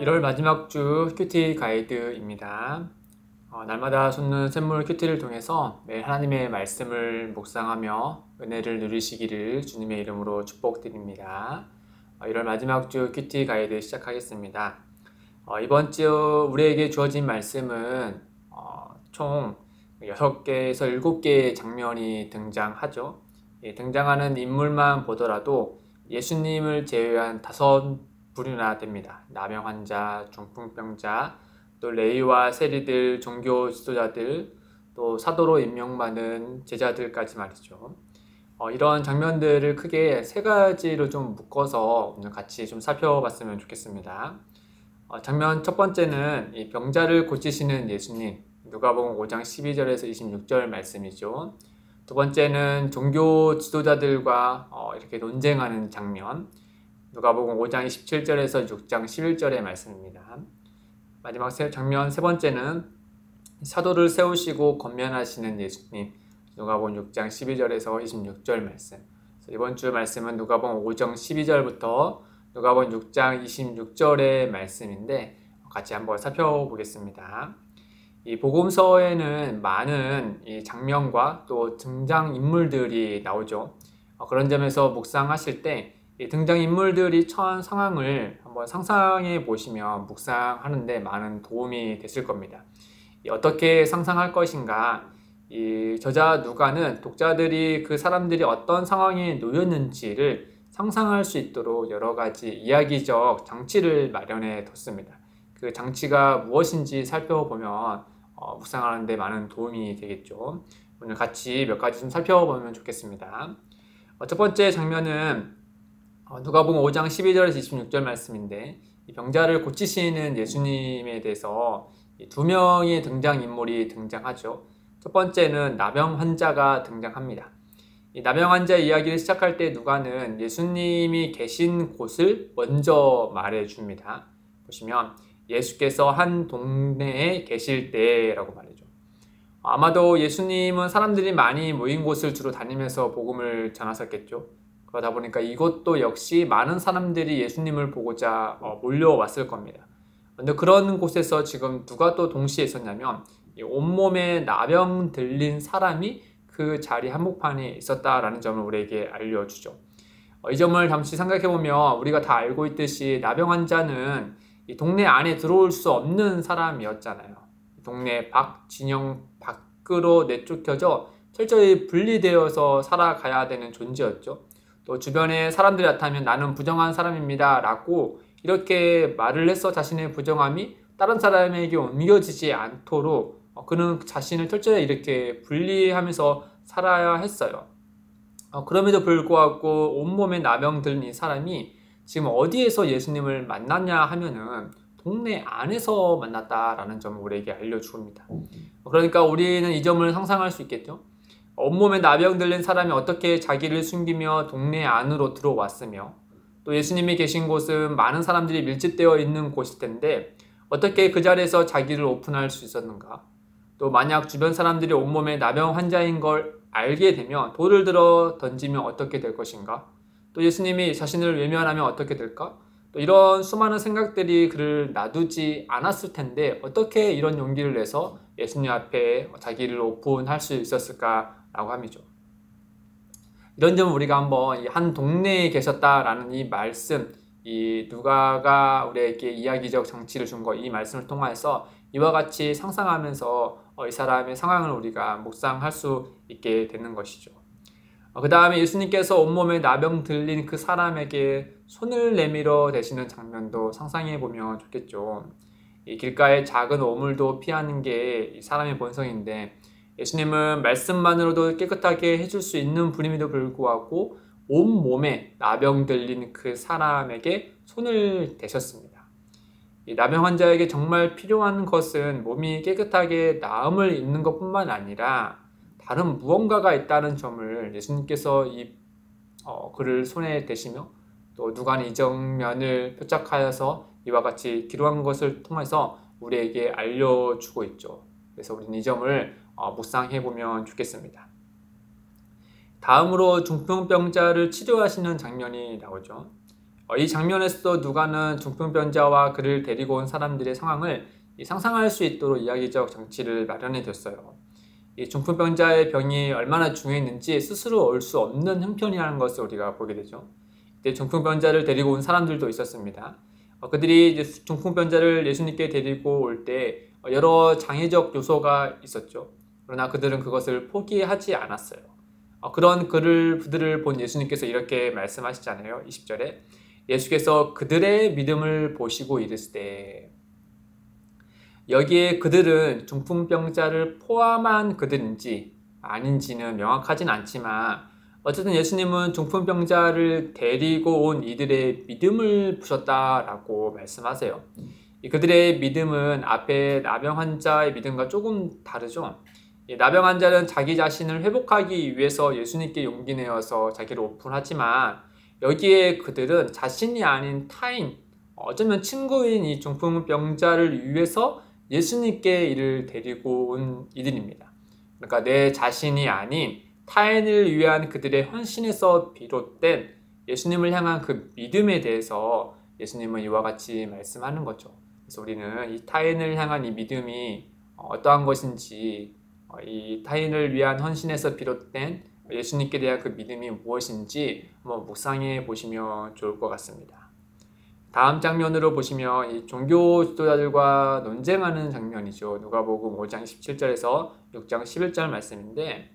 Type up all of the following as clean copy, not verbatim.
1월 마지막 주 큐티 가이드입니다. 날마다 솟는 샘물 큐티를 통해서 매일 하나님의 말씀을 묵상하며 은혜를 누리시기를 주님의 이름으로 축복드립니다. 1월 마지막 주 큐티 가이드 시작하겠습니다. 이번 주 우리에게 주어진 말씀은 총 6개에서 7개의 장면이 등장하죠. 등장하는 인물만 보더라도 예수님을 제외한 5분이나 됩니다. 나병 환자, 중풍병자, 또 레위와 세리들, 종교 지도자들, 또 사도로 임명받은 제자들까지 말이죠. 이런 장면들을 크게 3가지로 좀 묶어서 오늘 같이 좀 살펴봤으면 좋겠습니다. 장면 첫 번째는 이 병자를 고치시는 예수님, 누가복음 5장 12절에서 26절 말씀이죠. 두 번째는 종교 지도자들과 이렇게 논쟁하는 장면, 누가복음 5장 27절에서 6장 11절의 말씀입니다. 마지막 장면 세 번째는 사도를 세우시고 권면하시는 예수님, 누가복음 6장 12절에서 26절 말씀. 이번 주 말씀은 누가복음 5장 12절부터 누가복음 6장 26절의 말씀인데 같이 한번 살펴보겠습니다. 이 복음서에는 많은 이 장면과 또 등장인물들이 나오죠. 그런 점에서 묵상하실 때 이 등장인물들이 처한 상황을 한번 상상해 보시면 묵상하는데 많은 도움이 됐을 겁니다. 어떻게 상상할 것인가? 이 저자 누가는 독자들이 그 사람들이 어떤 상황에 놓였는지를 상상할 수 있도록 여러 가지 이야기적 장치를 마련해 뒀습니다. 그 장치가 무엇인지 살펴보면 묵상하는 데 많은 도움이 되겠죠. 오늘 같이 몇 가지 좀 살펴보면 좋겠습니다. 첫 번째 장면은 누가복음 5장 12절에서 26절 말씀인데 이 병자를 고치시는 예수님에 대해서 2명의 등장인물이 등장하죠. 첫 번째는 나병 환자가 등장합니다. 이 나병 환자 이야기를 시작할 때 누가는 예수님이 계신 곳을 먼저 말해줍니다. 보시면 예수께서 한 동네에 계실 때라고 말이죠. 아마도 예수님은 사람들이 많이 모인 곳을 주로 다니면서 복음을 전하셨겠죠. 그러다 보니까 이곳도 역시 많은 사람들이 예수님을 보고자 몰려왔을 겁니다. 그런데 그런 곳에서 지금 누가 또 동시에 있었냐면 온몸에 나병 들린 사람이 그 자리 한복판에 있었다라는 점을 우리에게 알려주죠. 이 점을 잠시 생각해보면 우리가 다 알고 있듯이 나병 환자는 이 동네 안에 들어올 수 없는 사람이었잖아요. 동네 밖, 진영 밖으로 내쫓겨져 철저히 분리되어서 살아가야 되는 존재였죠. 또 주변에 사람들이 나타나면 나는 부정한 사람입니다 라고 이렇게 말을 해서 자신의 부정함이 다른 사람에게 옮겨지지 않도록 그는 자신을 철저히 이렇게 분리하면서 살아야 했어요. 그럼에도 불구하고 온몸에 나병 들린 이 사람이 지금 어디에서 예수님을 만났냐 하면은 동네 안에서 만났다라는 점을 우리에게 알려줍니다. 그러니까 우리는 이 점을 상상할 수 있겠죠. 온몸에 나병 들린 사람이 어떻게 자기를 숨기며 동네 안으로 들어왔으며 또 예수님이 계신 곳은 많은 사람들이 밀집되어 있는 곳일 텐데 어떻게 그 자리에서 자기를 오픈할 수 있었는가? 또 만약 주변 사람들이 온몸에 나병 환자인 걸 알게 되면 돌을 들어 던지면 어떻게 될 것인가? 또 예수님이 자신을 외면하면 어떻게 될까? 또 이런 수많은 생각들이 그를 놔두지 않았을 텐데 어떻게 이런 용기를 내서 예수님 앞에 자기를 오픈할 수 있었을까라고 함이죠. 이런 점을 우리가 한번 한 동네에 계셨다라는 이 말씀, 이 누가가 우리에게 이야기적 장치를 준 거 이 말씀을 통해서 이와 같이 상상하면서 이 사람의 상황을 우리가 묵상할 수 있게 되는 것이죠. 그 다음에 예수님께서 온몸에 나병 들린 그 사람에게 손을 내밀어 대시는 장면도 상상해 보면 좋겠죠. 이 길가의 작은 오물도 피하는 게 사람의 본성인데 예수님은 말씀만으로도 깨끗하게 해줄 수 있는 분임에도 불구하고 온몸에 나병 들린 그 사람에게 손을 대셨습니다. 이 나병 환자에게 정말 필요한 것은 몸이 깨끗하게 나음을 입는 것뿐만 아니라 다른 무언가가 있다는 점을 예수님께서 그를 손에 대시며 또 누가는 이 장면을 표적하여서 이와 같이 기록한 것을 통해서 우리에게 알려주고 있죠. 그래서 우리는 이 점을 묵상해 보면 좋겠습니다. 다음으로 중풍병자를 치료하시는 장면이 나오죠. 이 장면에서도 누가는 중풍병자와 그를 데리고 온 사람들의 상황을 상상할 수 있도록 이야기적 장치를 마련해 뒀어요. 이 중풍병자의 병이 얼마나 중요했는지 스스로 알 수 없는 형편이라는 것을 우리가 보게 되죠. 이때 중풍병자를 데리고 온 사람들도 있었습니다. 그들이 이제 중풍병자를 예수님께 데리고 올 때 여러 장애적 요소가 있었죠. 그러나 그들은 그것을 포기하지 않았어요. 그런 그들을 본 예수님께서 이렇게 말씀하시잖아요. 20절에 예수께서 그들의 믿음을 보시고 이르시되, 여기에 그들은 중풍병자를 포함한 그들인지 아닌지는 명확하진 않지만 어쨌든 예수님은 중풍병자를 데리고 온 이들의 믿음을 보셨다라고 말씀하세요. 그들의 믿음은 앞에 나병 환자의 믿음과 조금 다르죠. 나병 환자는 자기 자신을 회복하기 위해서 예수님께 용기 내어서 자기를 오픈하지만 여기에 그들은 자신이 아닌 타인, 어쩌면 친구인 이 중풍병자를 위해서 예수님께 이를 데리고 온 이들입니다. 그러니까 내 자신이 아닌 타인을 위한 그들의 헌신에서 비롯된 예수님을 향한 그 믿음에 대해서 예수님은 이와 같이 말씀하는 거죠. 그래서 우리는 이 타인을 향한 이 믿음이 어떠한 것인지, 이 타인을 위한 헌신에서 비롯된 예수님께 대한 그 믿음이 무엇인지 한번 묵상해 보시면 좋을 것 같습니다. 다음 장면으로 보시면 이 종교 지도자들과 논쟁하는 장면이죠. 누가복음 5장 17절에서 6장 11절 말씀인데,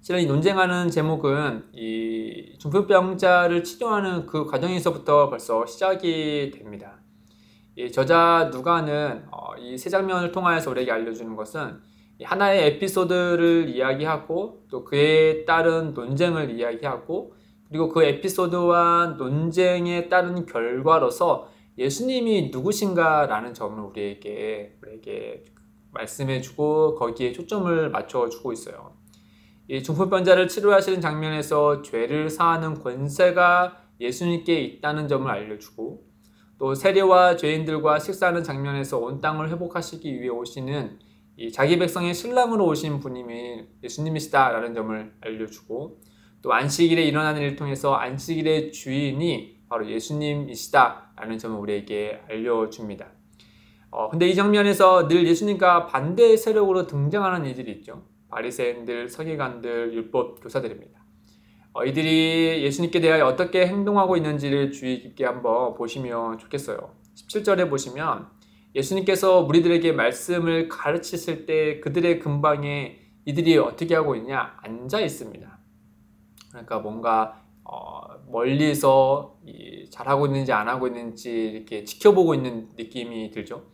실은 이 논쟁하는 제목은 이 중풍병자를 치료하는 그 과정에서부터 벌써 시작이 됩니다. 이 저자 누가는 이 세 장면을 통하여서 우리에게 알려주는 것은 하나의 에피소드를 이야기하고 또 그에 따른 논쟁을 이야기하고 그리고 그 에피소드와 논쟁에 따른 결과로서 예수님이 누구신가라는 점을 우리에게 말씀해주고 거기에 초점을 맞춰주고 있어요. 이 중풍병자를 치료하시는 장면에서 죄를 사하는 권세가 예수님께 있다는 점을 알려주고 또 세리와 죄인들과 식사하는 장면에서 온 땅을 회복하시기 위해 오시는 이 자기 백성의 신랑으로 오신 분이 예수님이시다라는 점을 알려주고 또 안식일에 일어나는 일을 통해서 안식일의 주인이 바로 예수님이시다라는 점을 우리에게 알려줍니다. 근데 이 장면에서 늘 예수님과 반대 세력으로 등장하는 이들이 있죠. 바리새인들, 서기관들, 율법 교사들입니다. 이들이 예수님께 대하여 어떻게 행동하고 있는지를 주의 깊게 한번 보시면 좋겠어요. 17절에 보시면 예수님께서 무리들에게 말씀을 가르치실 때 그들의 근방에 이들이 어떻게 하고 있냐? 앉아 있습니다. 그러니까 뭔가 멀리서 잘하고 있는지 안 하고 있는지 이렇게 지켜보고 있는 느낌이 들죠.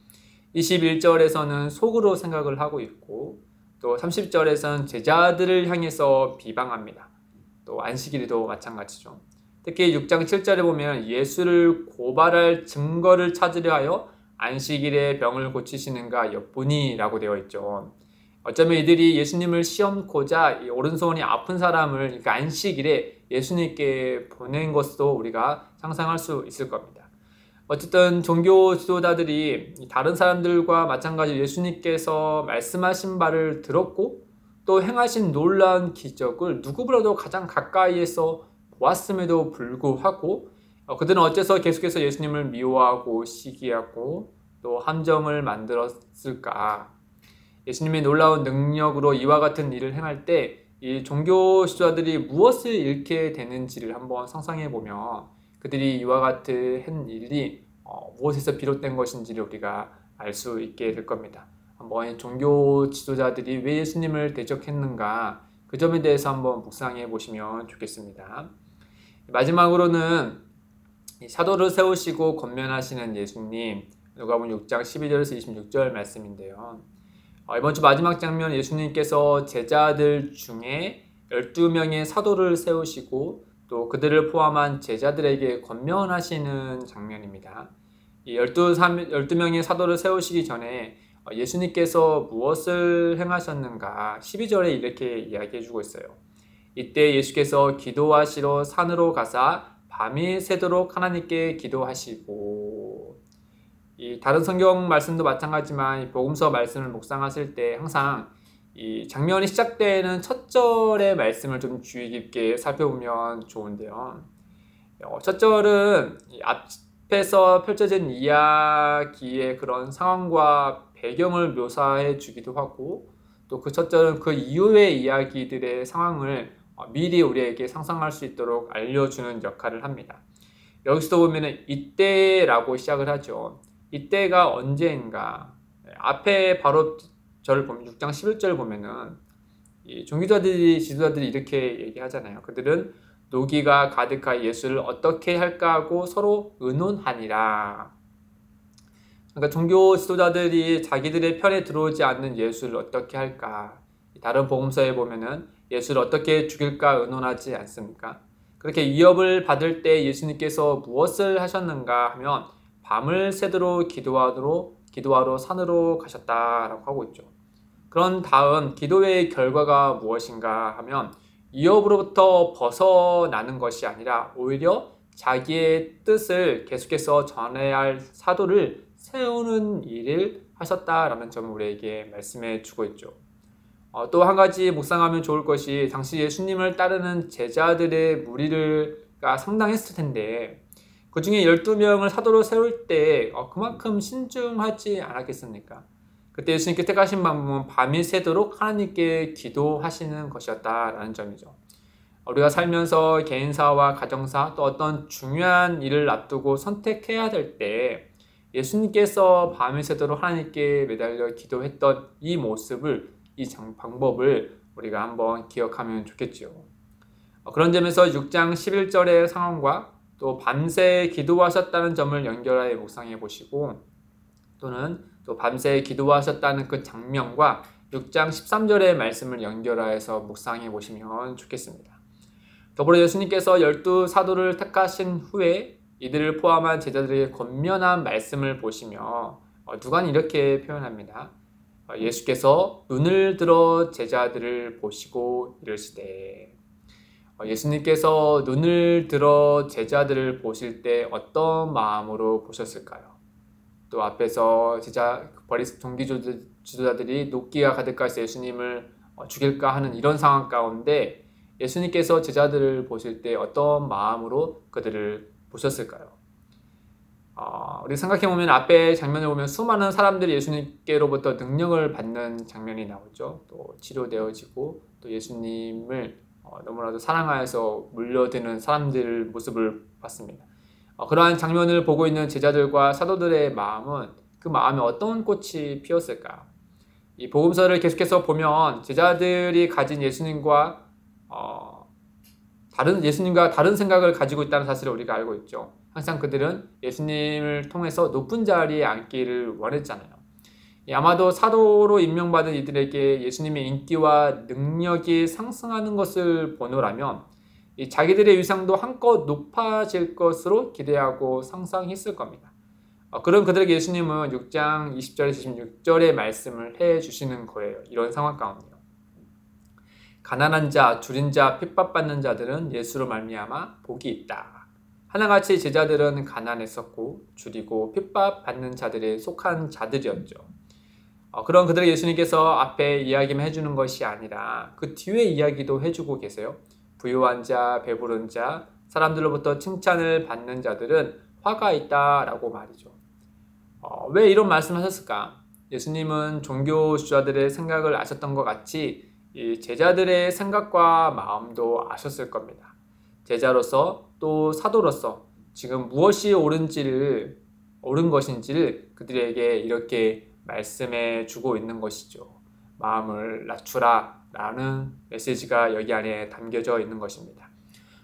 21절에서는 속으로 생각을 하고 있고 또 30절에서는 제자들을 향해서 비방합니다. 또 안식일에도 마찬가지죠. 특히 6장 7절에 보면 예수를 고발할 증거를 찾으려 하여 안식일에 병을 고치시는가 엿보니라고 되어 있죠. 어쩌면 이들이 예수님을 시험코자 오른손이 아픈 사람을 그러니까 안식일에 예수님께 보낸 것도 우리가 상상할 수 있을 겁니다. 어쨌든 종교 지도자들이 다른 사람들과 마찬가지로 예수님께서 말씀하신 바를 들었고 또 행하신 놀라운 기적을 누구보다도 가장 가까이에서 보았음에도 불구하고 그들은 어째서 계속해서 예수님을 미워하고 시기하고 또 함정을 만들었을까? 예수님의 놀라운 능력으로 이와 같은 일을 행할 때 이 종교 지도자들이 무엇을 잃게 되는지를 한번 상상해 보면 그들이 이와 같은 한 일이 무엇에서 비롯된 것인지를 우리가 알 수 있게 될 겁니다. 한번 종교 지도자들이 왜 예수님을 대적했는가 그 점에 대해서 한번 묵상해 보시면 좋겠습니다. 마지막으로는 사도를 세우시고 권면하시는 예수님, 누가복음 6장 12절에서 26절 말씀인데요. 이번 주 마지막 장면 예수님께서 제자들 중에 12명의 사도를 세우시고 또 그들을 포함한 제자들에게 권면하시는 장면입니다. 이 12명의 사도를 세우시기 전에 예수님께서 무엇을 행하셨는가 12절에 이렇게 이야기해 주고 있어요. 이때 예수께서 기도하시러 산으로 가사 밤이 새도록 하나님께 기도하시고 이 다른 성경 말씀도 마찬가지지만 복음서 말씀을 묵상하실 때 항상 이 장면이 시작되는 첫 절의 말씀을 좀 주의 깊게 살펴보면 좋은데요. 첫 절은 이 앞에서 펼쳐진 이야기의 그런 상황과 배경을 묘사해 주기도 하고, 또 그 첫 절은 그 이후의 이야기들의 상황을 미리 우리에게 상상할 수 있도록 알려주는 역할을 합니다. 여기서도 보면은 이때라고 시작을 하죠. 이때가 언제인가? 앞에 바로 절을 보면 6장 11절 보면은 이 종교자들이 지도자들이 이렇게 얘기하잖아요. 그들은 노기가 가득하여 예수를 어떻게 할까 하고 서로 의논하니라. 그러니까 종교 지도자들이 자기들의 편에 들어오지 않는 예수를 어떻게 할까? 다른 복음서에 보면은 예수를 어떻게 죽일까 의논하지 않습니까? 그렇게 위협을 받을 때 예수님께서 무엇을 하셨는가 하면 밤을 새도록 기도하러 산으로 가셨다라고 하고 있죠. 그런 다음 기도의 결과가 무엇인가 하면 위협으로부터 벗어나는 것이 아니라 오히려 자기의 뜻을 계속해서 전해야 할 사도를 세우는 일을 하셨다라는 점을 우리에게 말씀해 주고 있죠. 또 한 가지 묵상하면 좋을 것이 당시 예수님을 따르는 제자들의 무리가 상당했을 텐데 그 중에 12명을 사도로 세울 때 그만큼 신중하지 않았겠습니까? 그때 예수님께 택하신 방법은 밤이 새도록 하나님께 기도하시는 것이었다라는 점이죠. 우리가 살면서 개인사와 가정사 또 어떤 중요한 일을 앞두고 선택해야 될 때 예수님께서 밤이 새도록 하나님께 매달려 기도했던 이 모습을 방법을 우리가 한번 기억하면 좋겠죠. 그런 점에서 6장 11절의 상황과 또 밤새 기도하셨다는 점을 연결하여 묵상해 보시고 또는 또 밤새 기도하셨다는 그 장면과 6장 13절의 말씀을 연결하여서 묵상해 보시면 좋겠습니다. 더불어 예수님께서 12사도를 택하신 후에 이들을 포함한 제자들의 권면한 말씀을 보시며 누가는 이렇게 표현합니다. 예수께서 눈을 들어 제자들을 보시고 이르시되 예수님께서 눈을 들어 제자들을 보실 때 어떤 마음으로 보셨을까요? 또 앞에서 종기 지도자들이 노기가 가득해서 예수님을 죽일까 하는 이런 상황 가운데 예수님께서 제자들을 보실 때 어떤 마음으로 그들을 보셨을까요? 우리 생각해보면 앞에 장면을 보면 수많은 사람들이 예수님께로부터 능력을 받는 장면이 나오죠. 또 치료되어지고 또 예수님을 너무나도 사랑하여서 물려드는 사람들 모습을 봤습니다. 그러한 장면을 보고 있는 제자들과 사도들의 마음은 그 마음에 어떤 꽃이 피었을까? 이 복음서를 계속해서 보면 제자들이 가진 예수님과 다른 생각을 가지고 있다는 사실을 우리가 알고 있죠. 항상 그들은 예수님을 통해서 높은 자리에 앉기를 원했잖아요. 아마도 사도로 임명받은 이들에게 예수님의 인기와 능력이 상승하는 것을 보노라면 자기들의 위상도 한껏 높아질 것으로 기대하고 상상했을 겁니다. 그런 그들에게 예수님은 6장 20절에서 26절의 말씀을 해주시는 거예요. 이런 상황 가운데요. 가난한 자, 줄인 자, 핍박받는 자들은 예수로 말미암아 복이 있다. 하나같이 제자들은 가난했었고 줄이고 핍박받는 자들에 속한 자들이었죠. 그런 그들에게 예수님께서 앞에 이야기만 해주는 것이 아니라 그 뒤에 이야기도 해주고 계세요. 부유한 자, 배부른 자, 사람들로부터 칭찬을 받는 자들은 화가 있다라고 말이죠. 왜 이런 말씀을 하셨을까? 예수님은 종교 지도자들의 생각을 아셨던 것 같이 이 제자들의 생각과 마음도 아셨을 겁니다. 제자로서 또 사도로서 지금 무엇이 옳은 것인지를 그들에게 이렇게 말씀해 주고 있는 것이죠. 마음을 낮추라 라는 메시지가 여기 안에 담겨져 있는 것입니다.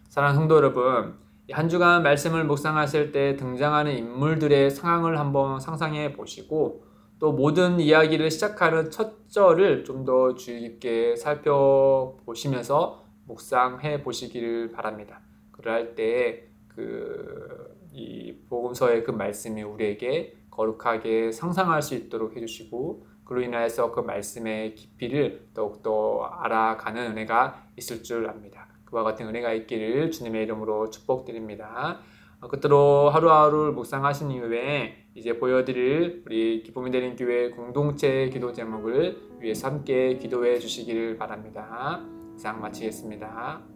사랑하는 성도 여러분, 한 주간 말씀을 묵상하실 때 등장하는 인물들의 상황을 한번 상상해 보시고 또 모든 이야기를 시작하는 첫 절을 좀 더 주의 깊게 살펴보시면서 묵상해 보시기를 바랍니다. 그럴 때 이 복음서의 그 말씀이 우리에게 거룩하게 상상할 수 있도록 해주시고 그로 인하여서 그 말씀의 깊이를 더욱더 알아가는 은혜가 있을 줄 압니다. 그와 같은 은혜가 있기를 주님의 이름으로 축복드립니다. 끝으로 하루하루를 묵상하신 이후에 이제 보여드릴 우리 기쁨이 되는 교회 공동체 기도 제목을 위해서 함께 기도해 주시기를 바랍니다. 이상 마치겠습니다.